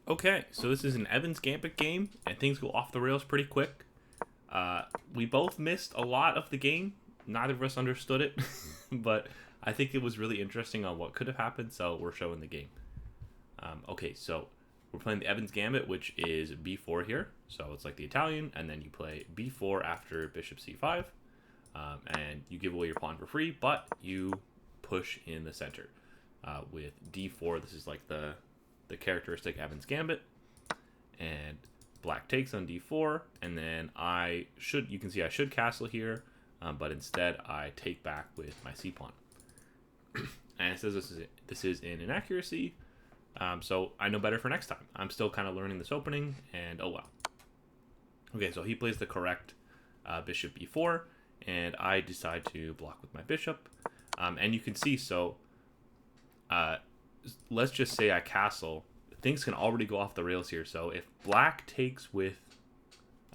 Okay, so this is an Evans Gambit game, and things go off the rails pretty quick. We both missed a lot of the game. Neither of us understood it, but I think it was really interesting on what could have happened, so we're showing the game. Okay, so we're playing the Evans Gambit, which is b4 here. So it's like the Italian, and then you play b4 after bishop c5, and you give away your pawn for free, but you push in the center. With d4, this is like the characteristic Evans Gambit, and black takes on d4, and then you can see I should castle here, but instead I take back with my c pawn. And it says this is an inaccuracy, so I know better for next time. I'm still kind of learning this opening, and oh well. Okay, so he plays the correct bishop b4, and I decide to block with my bishop, and you can see, so let's just say I castle. Things can already go off the rails here. So if black takes on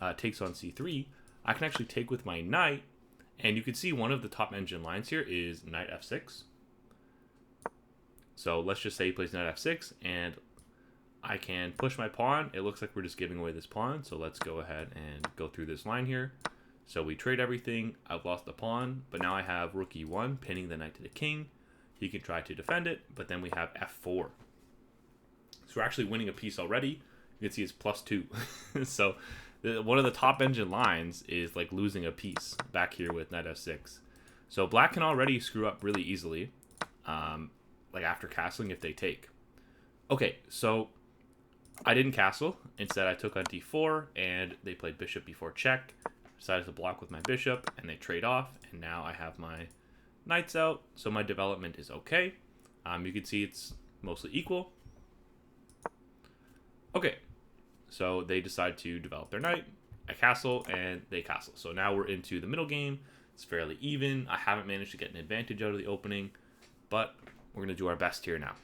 c3, I can actually take with my knight, and you can see one of the top engine lines here is knight f6. So let's just say he plays knight f6, and I can push my pawn. It looks like we're just giving away this pawn, so let's go ahead and go through this line here. So we trade everything. I've lost the pawn, but now I have rook e1, pinning the knight to the king. He can try to defend it, but then we have f4. So we're actually winning a piece already. You can see it's +2. So one of the top engine lines is like losing a piece back here with knight f6. So black can already screw up really easily, like after castling if they take. Okay, so I didn't castle. Instead, I took on d4, and they played bishop b4 check. Decided to block with my bishop, and they trade off, and now I have my knights out, so my development is okay. You can see it's mostly equal. Okay, so they decide to develop their knight. I castle, and they castle. So now we're into the middle game. It's fairly even. I haven't managed to get an advantage out of the opening, but we're going to do our best here now.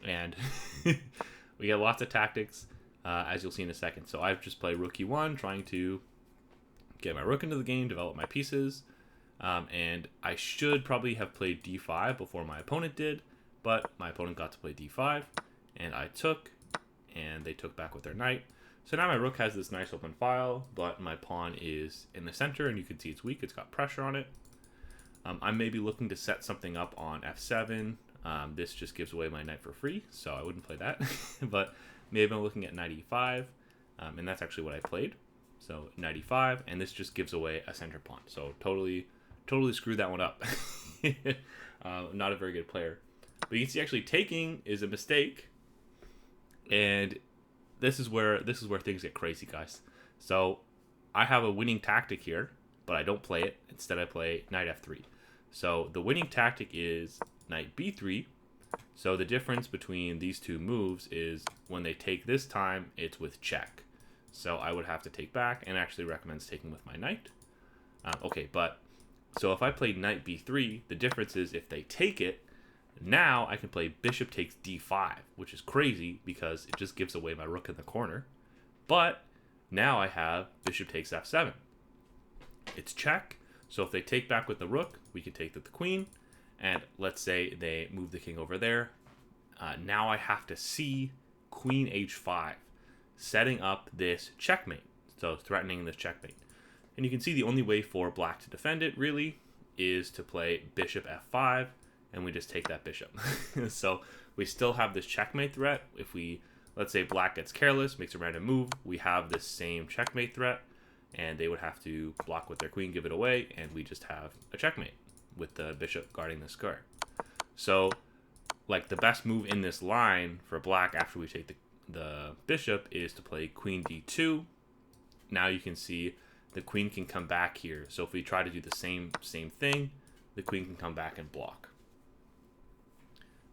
And we get lots of tactics, as you'll see in a second. So I've just played rook e1, trying to get my rook into the game, develop my pieces. And I should probably have played d5 before my opponent did, but my opponent got to play d5, and I took, and they took back with their knight. So now my rook has this nice open file, but my pawn is in the center, and you can see it's weak. It's got pressure on it. I may be looking to set something up on f7. This just gives away my knight for free, so I wouldn't play that. But maybe I'm looking at knight e5, and that's actually what I played. So knight e5, and this just gives away a center pawn. So totally screwed that one up. Not a very good player. But you can see actually taking is a mistake, and this is where things get crazy, guys. So I have a winning tactic here, but I don't play it. Instead, I play knight f3. So the winning tactic is knight b3. So the difference between these two moves is when they take this time, it's with check. So I would have to take back, and actually recommends taking with my knight. Okay, but so if I play knight b3, the difference is if they take it, now I can play bishop takes d5, which is crazy because it just gives away my rook in the corner. But now I have bishop takes f7. It's check, so if they take back with the rook, we can take with the queen, and let's say they move the king over there. Now I have to see queen h5, setting up this checkmate, so threatening this checkmate. And you can see the only way for black to defend it, really, is to play bishop f5, and we just take that bishop. So we still have this checkmate threat. If let's say black gets careless, makes a random move, we have this same checkmate threat, and they would have to block with their queen, give it away, and we just have a checkmate with the bishop guarding the square. So, like, the best move in this line for black after we take the bishop is to play queen d2. Now you can see the queen can come back here. So if we try to do the same thing, the queen can come back and block.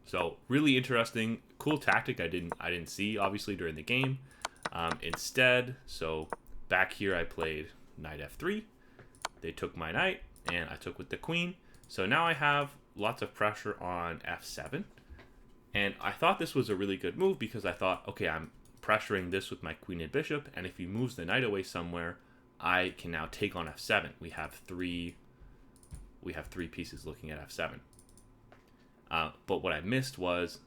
So really interesting, cool tactic I didn't see obviously during the game. Instead, so back here I played knight f3. They took my knight, and I took with the queen. So now I have lots of pressure on f7. And I thought this was a really good move because I thought, okay, I'm pressuring this with my queen and bishop, and if he moves the knight away somewhere, I can now take on f7. We have three pieces looking at f7. But what I missed was,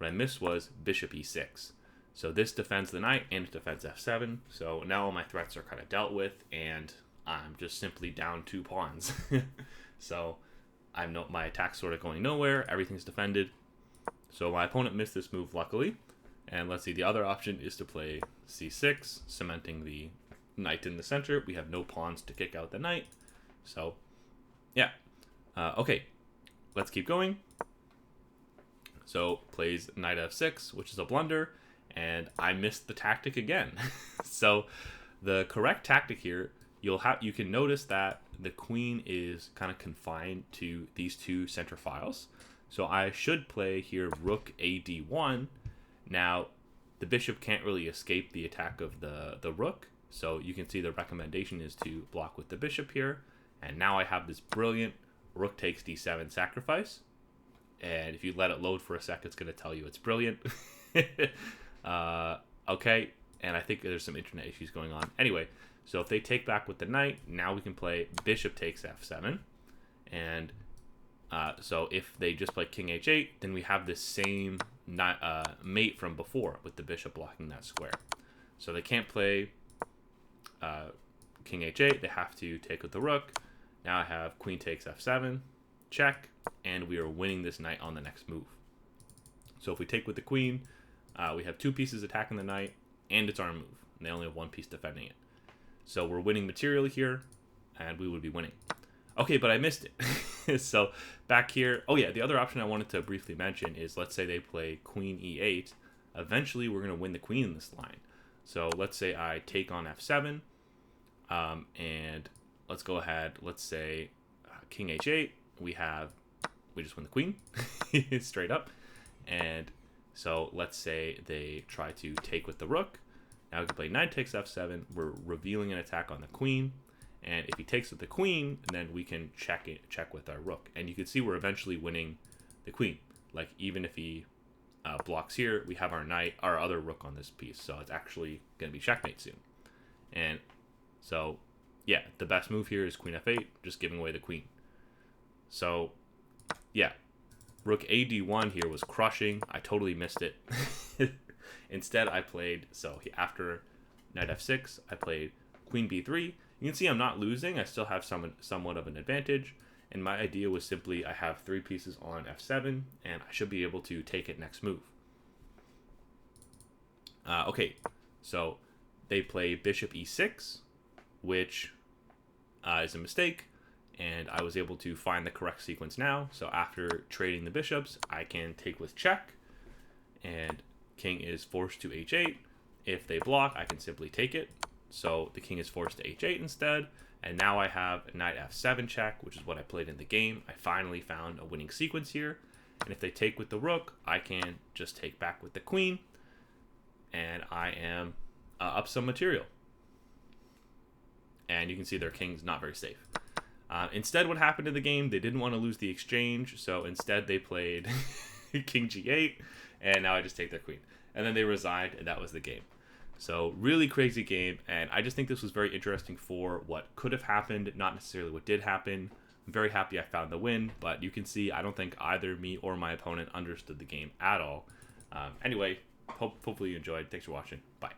What I missed was bishop e6. So this defends the knight and it defends f7. So now all my threats are kind of dealt with, and I'm just simply down 2 pawns. So my attack's sort of going nowhere. Everything's defended. So my opponent missed this move, luckily. And let's see, the other option is to play c6, cementing the knight in the center. We have no pawns to kick out the knight. So, yeah. Okay, let's keep going. So, plays knight f6, which is a blunder, and I missed the tactic again. So, the correct tactic here, you can notice that the queen is kind of confined to these 2 center files. So I should play here rook ad1. Now, the bishop can't really escape the attack of the rook. So you can see the recommendation is to block with the bishop here. And now I have this brilliant rook takes d7 sacrifice. And if you let it load for a sec, it's going to tell you it's brilliant. Okay, and I think there's some internet issues going on. Anyway, so if they take back with the knight, now we can play bishop takes f7. And so if they just play king h8, then we have this same mate from before with the bishop blocking that square. So they can't play king h8. They have to take with the rook. Now I have queen takes f7, check, and we are winning this knight on the next move. So if we take with the queen, we have 2 pieces attacking the knight, and it's our move. And they only have 1 piece defending it. So we're winning materially here, and we would be winning. Okay, but I missed it. So back here, oh yeah, the other option I wanted to briefly mention is, let's say they play queen e8. Eventually, we're going to win the queen in this line. So let's say I take on f7, and let's go ahead. Let's say king h8. We just win the queen, straight up. And so let's say they try to take with the rook. Now we can play knight takes f7. We're revealing an attack on the queen. And if he takes with the queen, then we can check with our rook. And you can see we're eventually winning the queen. Like, even if he blocks here, we have our other rook on this piece. So it's actually going to be checkmate soon. And so, yeah, the best move here is queen f8, just giving away the queen. So, yeah, rook ad1 here was crushing. I totally missed it. Instead, I played, after knight f6, I played queen b3. You can see I'm not losing. I still have somewhat of an advantage. And my idea was simply I have 3 pieces on f7, and I should be able to take it next move. Okay, so they play bishop e6, which is a mistake. And I was able to find the correct sequence now. So after trading the bishops, I can take with check. And king is forced to h8. If they block, I can simply take it. So the king is forced to h8 instead. And now I have knight f7 check, which is what I played in the game. I finally found a winning sequence here. And if they take with the rook, I can just take back with the queen. And I am up some material. And you can see their king's not very safe. Instead, what happened in the game, they didn't want to lose the exchange. So instead, they played king g8. And now I just take their queen. And then they resigned, and that was the game. So really crazy game, and I just think this was very interesting for what could have happened, not necessarily what did happen. I'm very happy I found the win, but you can see I don't think either me or my opponent understood the game at all. Anyway, hopefully you enjoyed. Thanks for watching. Bye.